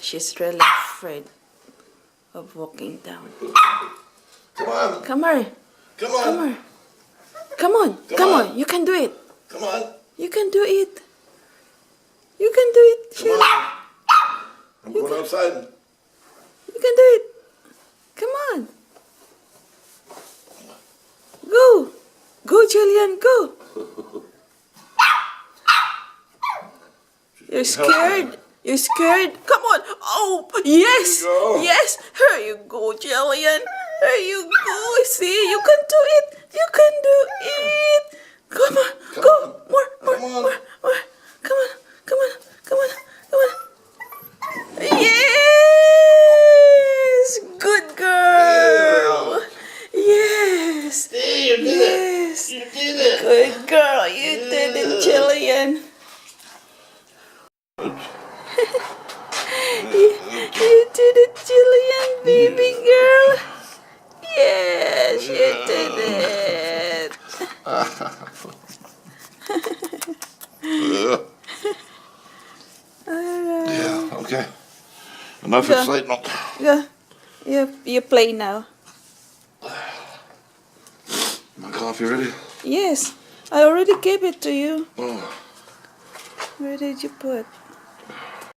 She's really afraid of walking down. Come on. Come here. Come on. Come here. Come on. Come on. You can do it. Come on. You can do it. You can do it. Come on. I'm going outside. You can do it. Come on. Go. Go, Jillian. Go. You're scared. You're scared. Come on. Oh, yes. Yes. Here you go, Jillian. Here you go. See, you can do it. You can do it. Come on. Go. More. Come on. Come on. Come on. Come on. Come on. Yes. Good girl. Yes. Hey, you did Yes. it. You did it. Good girl. You did it, Jillian. You did it, Jillian, baby girl. Yes, you did it. Yeah, okay. Enough Go. excitement. Go. You play now. My coffee ready? Yes, I already gave it to you. Oh. Where did you put?